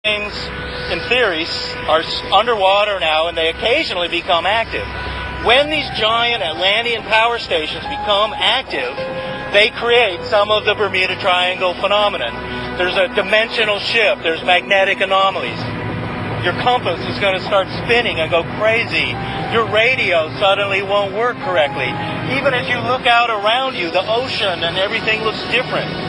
Things, in theory, are underwater now, and they occasionally become active. When these giant Atlantean power stations become active, they create some of the Bermuda Triangle phenomenon. There's a dimensional shift. There's magnetic anomalies. Your compass is going to start spinning and go crazy. Your radio suddenly won't work correctly. Even as you look out around you, the ocean and everything looks different.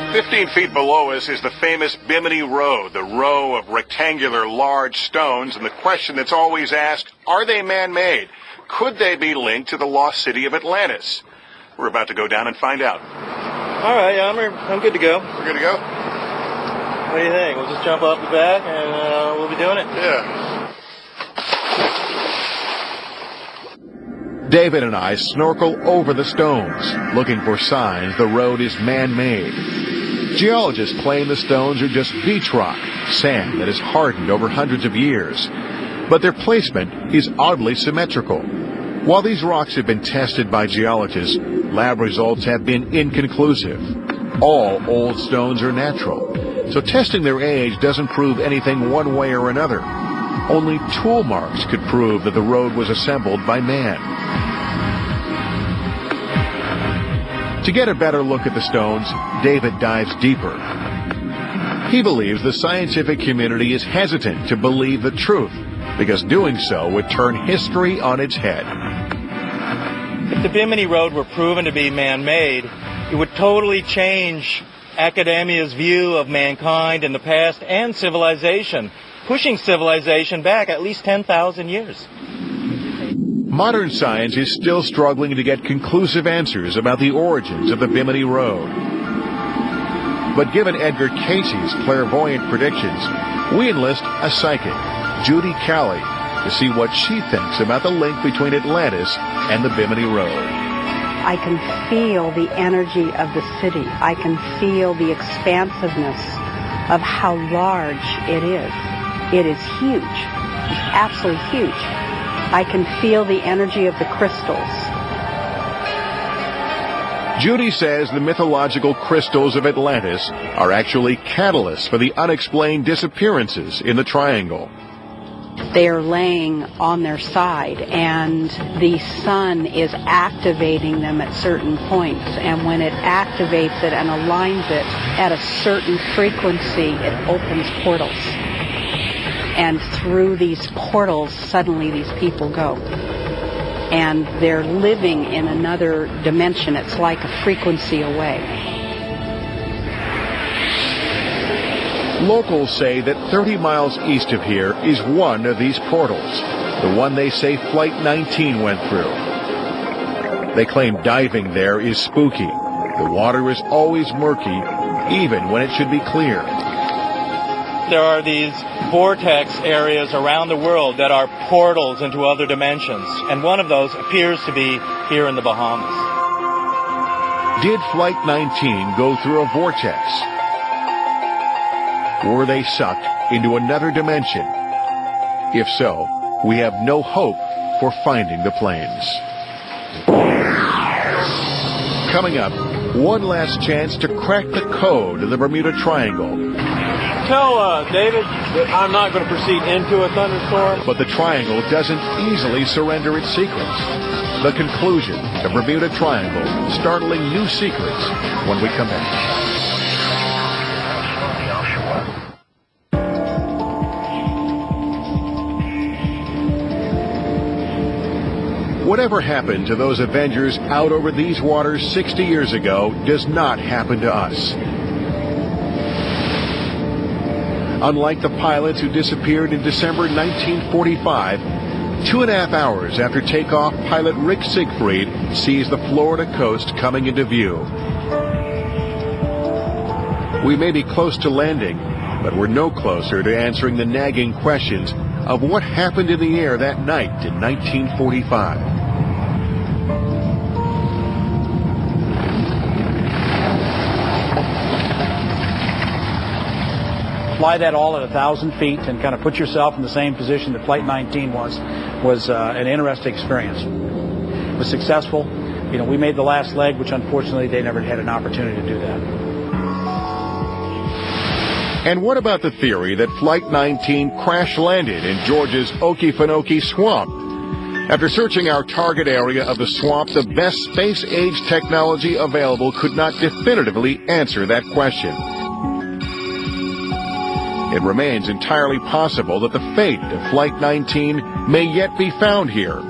15 feet below us is the famous Bimini Road, the row of rectangular large stones, and the question that's always asked, are they man-made? Could they be linked to the lost city of Atlantis? We're about to go down and find out. All right, I'm good to go. We're good to go? What do you think? We'll just jump off the back and we'll be doing it? Yeah. David and I snorkel over the stones, looking for signs the road is man-made. Geologists claim the stones are just beach rock, sand that has hardened over hundreds of years. But their placement is oddly symmetrical. While these rocks have been tested by geologists, lab results have been inconclusive. All old stones are natural, so testing their age doesn't prove anything one way or another. Only tool marks could prove that the road was assembled by man. To get a better look at the stones, David dives deeper. He believes the scientific community is hesitant to believe the truth, because doing so would turn history on its head. If the Bimini Road were proven to be man-made, it would totally change academia's view of mankind in the past and civilization, pushing civilization back at least 10,000 years. Modern science is still struggling to get conclusive answers about the origins of the Bimini Road. But given Edgar Casey's clairvoyant predictions, we enlist a psychic, Judy Calley, to see what she thinks about the link between Atlantis and the Bimini Road. I can feel the energy of the city. I can feel the expansiveness of how large it is. It is huge. It's absolutely huge. I can feel the energy of the crystals. Judy says the mythological crystals of Atlantis are actually catalysts for the unexplained disappearances in the triangle. They're laying on their side, and the sun is activating them at certain points, and when it activates it and aligns it at a certain frequency, it opens portals. And through these portals, suddenly these people go. And they're living in another dimension. It's like a frequency away. Locals say that 30 miles east of here is one of these portals, the one they say Flight 19 went through. They claim diving there is spooky. The water is always murky, even when it should be clear. There are these vortex areas around the world that are portals into other dimensions, and one of those appears to be here in the Bahamas. Did Flight 19 go through a vortex? Were they sucked into another dimension? If so, we have no hope for finding the planes. Coming up, one last chance to crack the code of the Bermuda Triangle. Tell David that I'm not going to proceed into a thunderstorm. But the triangle doesn't easily surrender its secrets. The conclusion, the Bermuda Triangle, startling new secrets when we come back. Whatever happened to those Avengers out over these waters 60 years ago does not happen to us. Unlike the pilots who disappeared in December 1945, 2.5 hours after takeoff, pilot Rick Siegfried sees the Florida coast coming into view. We may be close to landing, but we're no closer to answering the nagging questions of what happened in the air that night in 1945. Fly that all at 1,000 feet and kind of put yourself in the same position that Flight 19 was an interesting experience. It was successful. You know, we made the last leg, which unfortunately they never had an opportunity to do that. And what about the theory that Flight 19 crash-landed in Georgia's Okefenokee Swamp? After searching our target area of the swamp, the best space-age technology available could not definitively answer that question. It remains entirely possible that the fate of Flight 19 may yet be found here.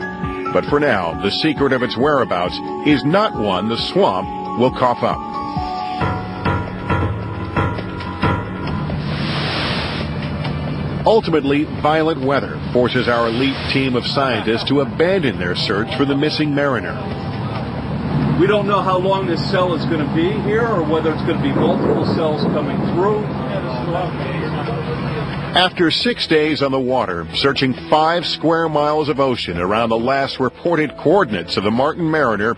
But for now, the secret of its whereabouts is not one the swamp will cough up. Ultimately, violent weather forces our elite team of scientists to abandon their search for the missing mariner. We don't know how long this cell is going to be here or whether it's going to be multiple cells coming through. After 6 days on the water, searching 5 square miles of ocean around the last reported coordinates of the Martin Mariner,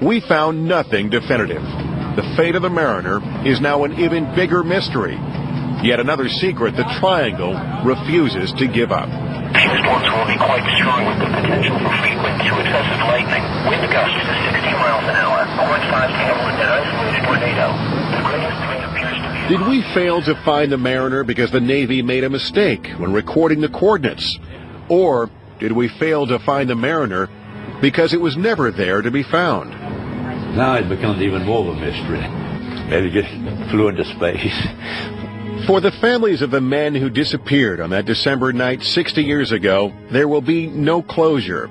we found nothing definitive. The fate of the Mariner is now an even bigger mystery. Yet another secret the Triangle refuses to give up. Storms will be quite strong with the potential for frequent to excessive lightning. Wind gusts to 60 miles an hour. Quite fast to handle an isolated tornado. The greatest threat appears to be... Did we fail to find the Mariner because the Navy made a mistake when recording the coordinates? Or did we fail to find the Mariner because it was never there to be found? Now it becomes even more of a mystery. Maybe it just flew into space. For the families of the men who disappeared on that December night 60 years ago, there will be no closure.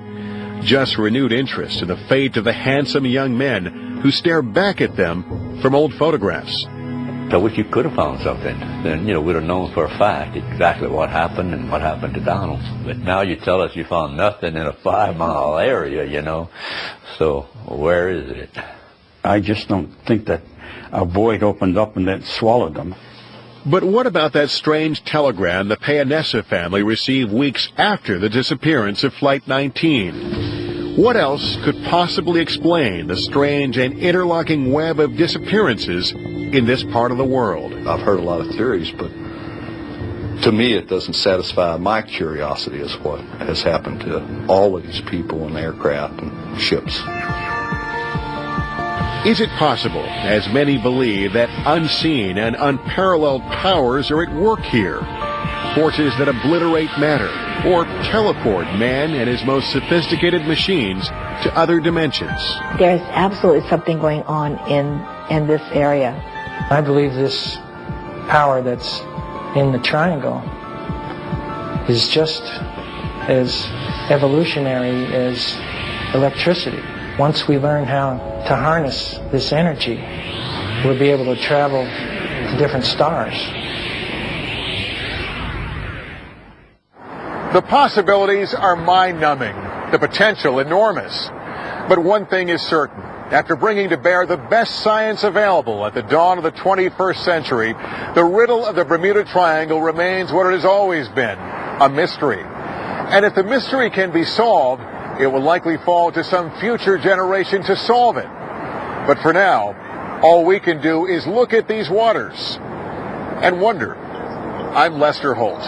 Just renewed interest in the fate of the handsome young men who stare back at them from old photographs. I wish you could have found something. Then, we'd have known for a fact exactly what happened and what happened to Donald. But now you tell us you found nothing in a 5-mile area, So where is it? I just don't think that a void opened up and then swallowed them. But what about that strange telegram the Payanessa family received weeks after the disappearance of Flight 19? What else could possibly explain the strange and interlocking web of disappearances in this part of the world? I've heard a lot of theories, but to me it doesn't satisfy my curiosity as what has happened to all of these people and aircraft and ships. Is it possible, as many believe, that unseen and unparalleled powers are at work here? Forces that obliterate matter or teleport man and his most sophisticated machines to other dimensions. There's absolutely something going on in this area. I believe this power that's in the triangle is just as evolutionary as electricity. Once we learn how to harness this energy, we'll be able to travel to different stars. The possibilities are mind-numbing, the potential enormous. But one thing is certain. After bringing to bear the best science available at the dawn of the 21st century, the riddle of the Bermuda Triangle remains what it has always been, a mystery. And if the mystery can be solved, it will likely fall to some future generation to solve it. But for now, all we can do is look at these waters and wonder. I'm Lester Holt.